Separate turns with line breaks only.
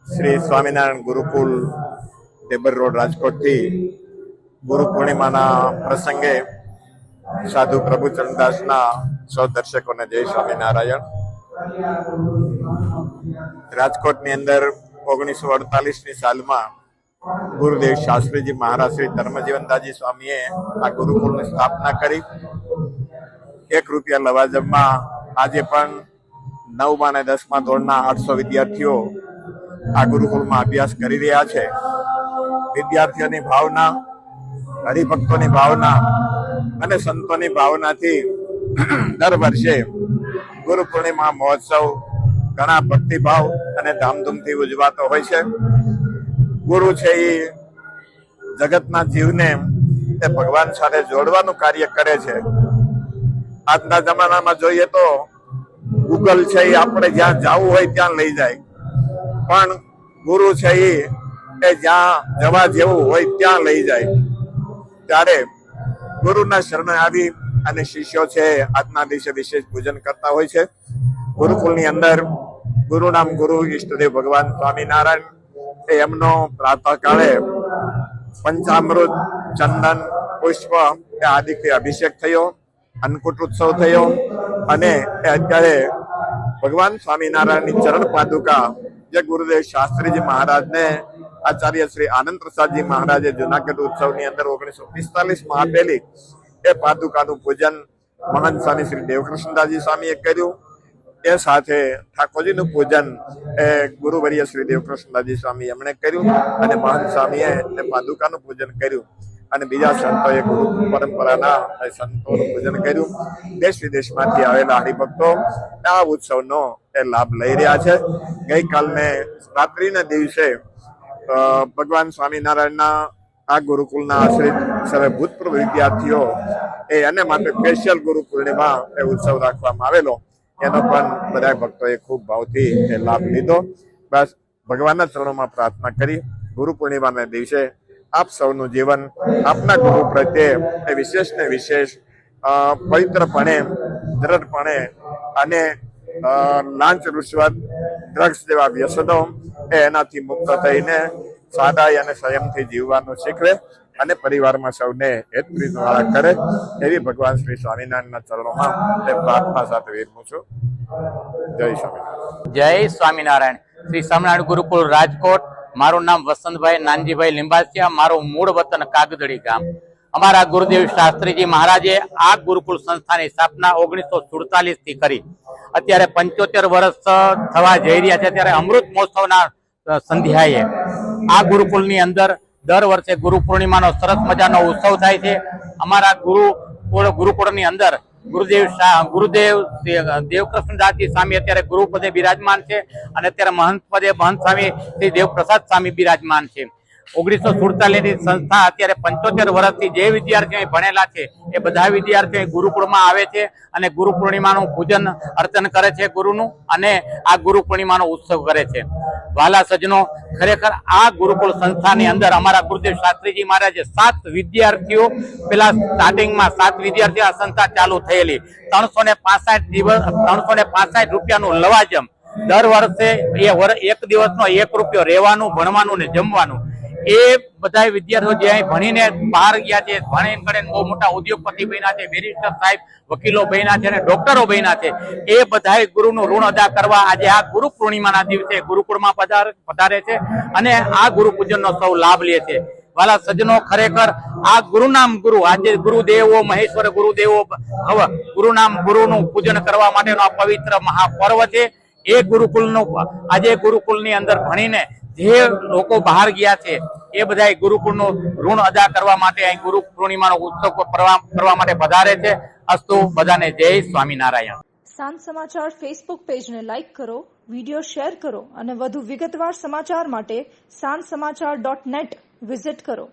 Shri Swaminarayan Gurukul ટેબર road રાજકોટથી ગુરુ પૂર્ણિમાના પ્રસંગે સાધુ પ્રભુ ચરણદાસના સૌ દર્શકોને જય સ્વામિનારાયણ। રાજકોટની અંદર 1948ની સાલમાં ગુરુદેવ શાસ્ત્રીજી મહારાજ શ્રી ધર્મજીવનદાસજી સ્વામીએ આ ગુરુકુળની સ્થાપના કરી। 1 રૂપિયા લવાજમમાં આજે પણ 9મા અને 10મા ધોરણના 800 વિદ્યાર્થીઓ આ ગુરુકુળમાં અભ્યાસ કરી રહ્યા છે। વિદ્યાર્થીઓની ભાવના, હરિભક્તોની ભાવના અને સંતોની ભાવનાથી દર વર્ષે ગુરુ પૂર્ણિમા મહોત્સવ ઘણા ભક્તિભાવ અને ધામધૂમથી ઉજવાતો હોય છે। ગુરુ છે એ જગતના જીવને તે ભગવાન સાથે જોડવાનું કાર્ય કરે છે। આજના જમાનામાં જોઈએ તો ગૂગલ છે એ આપણે જ્યાં જવું હોય ત્યાં લઈ જાય, પણ ગુરુ છે એ જ્યાં જવા જેવું હોય ત્યાં લઈ જાય। ત્યારે ગુરુના શરણે આવી અને શિષ્યો છે આજના દિવસે વિશેષ પૂજન કરતા હોય છે। ગુરુકુળની અંદર ગુરુ નામ ગુરુ ઈષ્ટદેવ ભગવાન સ્વામિનારાયણ એમનો પ્રાતઃકાળે પંચામૃત, ચંદન, પુષ્પ એ આદિથી અભિષેક થયો, અન્નકૂટ ઉત્સવ થયો અને અત્યારે ભગવાન સ્વામિનારાયણની ચરણ પાદુકા જે ગુરુદેવ શાસ્ત્રીજી મહારાજને આચાર્ય શ્રી આનંદ પ્રસાદજી મહારાજે જુનાગઢ ઉત્સવની અંદર 1945માં આપેલી એ પાદુકાનું પૂજન મહંત સ્વામી શ્રી દેવકૃષ્ણદાસજી સ્વામીએ કર્યું। એ સાથે ઠાકોરજીનું પૂજન એ ગુરુવર્ય શ્રી દેવકૃષ્ણદાસજી સ્વામી એમણે કર્યું અને મહંત સ્વામીએ એ પાદુકાનું પૂજન કર્યું અને બીજા સંતોએ ગુરુ પરંપરાના સંતોનું પૂજન કર્યું। દેશ વિદેશમાંથી આવેલા હરિભક્તો આ ઉત્સવનો એ લાભ લઈ રહ્યા છે। ગઈકાલને રાત્રિના દિવસે ભગવાન સ્વામિનારાયણના આ ગુરુકુળના આશ્રિત સર્વે ભૂતપૂર્વ વિદ્યાર્થીઓ એને માટે સ્પેશિયલ ગુરુ પૂર્ણિમા એ ઉત્સવ રાખવામાં આવેલો, એનો પણ બધા ભક્તોએ ખૂબ ભાવથી એ લાભ લીધો। બસ ભગવાનના ચરણોમાં પ્રાર્થના કરી ગુરુ પૂર્ણિમાના દિવસે આપ સૌનું જીવન આપના ગુરુ પ્રત્યે એ વિશેષ ને વિશેષ પવિત્રપણે, દ્રઢપણે અને લાંચ, રૂશ્વત, ડ્રગ્સ જેવા વ્યસનો એનાથી મુક્ત થઈને સાદાઈ અને સંયમથી જીવવાનું શીખવે અને પરિવારમાં સૌને હેતપ્રીત વાળા કરે એવી ભગવાન શ્રી સ્વામિનારાયણના ચરણોમાં તે પ્રાર્થના સાથે વિરમું છું। જય સ્વામિનારાયણ।
જય સ્વામિનારાયણ। શ્રી સ્વામિનારાયણ ગુરુકુળ રાજકોટ। મારું નામ વસંતભાઈ નાનજીભાઈ લિંબાસિયા। મારું મૂળ વતન કાગદડી ગામ। અમારા ગુરુદેવ શાસ્ત્રીજી મહારાજે આ ગુરુકુળ સંસ્થાની સ્થાપના 1947 થી કરી। અત્યારે 75 વર્ષ થવા જઈ રહ્યા છે। ત્યારે અમૃત મહોત્સવના સંધ્યાએ આ ગુરુકુળની અંદર દર વર્ષે ગુરુ પૂર્ણિમાનો સરસ મજાનો ઉત્સવ થાય છે। અમારા ગુરુકુળની અંદર ગુરુદેવ દેવકૃષ્ણદાસજી સ્વામી અત્યારે ગુરુ પદે બિરાજમાન છે અને અત્યારે મહંત પદે મહંત સ્વામી શ્રી દેવપ્રસાદ સ્વામી બિરાજમાન છે। 1947 ની સંસ્થા અત્યારે 75 વર્ષથી જે વિદ્યાર્થીઓ ભણેલા છે એ બધા વિદ્યાર્થીઓ ગુરુકુળમાં આવે છે અને ગુરુ પૂર્ણિમાનું પૂજન અર્ચન કરે છે ગુરુનું, અને આ ગુરુ પૂર્ણિમાનો ઉત્સવ કરે છે। વાલા સજ્જનો, ખરેખર આ ગુરુકુળ સંસ્થાની અંદર અમારા ગુરુદેવ શાસ્ત્રીજી મહારાજે 7 વિદ્યાર્થીઓ, પેલા સ્ટાર્ટિંગમાં 7 વિદ્યાર્થીઓ આ સંસ્થા ચાલુ થયેલી। 365 રૂપિયાનું લવાજમ દર વર્ષે એક દિવસનો 1 રૂપિયો રહેવાનું, ભણવાનું ને જમવાનું। એ બધા વિદ્યાર્થીઓ જે અહીં ભણીને બહાર ગયા છે, ભણીને કરીને બહુ મોટા ઉદ્યોગપતિ બન્યા છે, બેરિસ્ટર સાહેબ, વકીલો બન્યા છે અને ડોક્ટરો બન્યા છે। એ બધા ગુરુનું ઋણ અદા કરવા આજે આ ગુરુ પૂર્ણિમાના દિવસે ગુરુકુળમાં પધારે છે અને આ ગુરુ પૂજનનો સૌ લાભ લે છે। વાલા સજ્જનો, ખરેખર આ ગુરુનામ ગુરુ, આજે ગુરુદેવો મહેશ્વર ગુરુદેવો ભવ, ગુરુનામ ગુરુનું પૂજન કરવા માટેનો આ પવિત્ર મહાપર્વ છે। એ ગુરુકુળનું આજે ગુરુકુળની અંદર ભણીને જે લોકો બહાર ગયા છે એ બધા ગુરુકુળનું ઋણ અદા કરવા માટે અહીં ગુરુ પૂર્ણિમાનો ઉત્સવ કરવા માટે પધારે છે। અસ્તુ, બધાને જય સ્વામિનારાયણ।
સાંજ સમાચાર ફેસબુક પેજને લાઇક કરો, વિડીયો શેર કરો અને વધુ વિગતવાર સમાચાર માટે sanssamachar.net વિઝિટ કરો।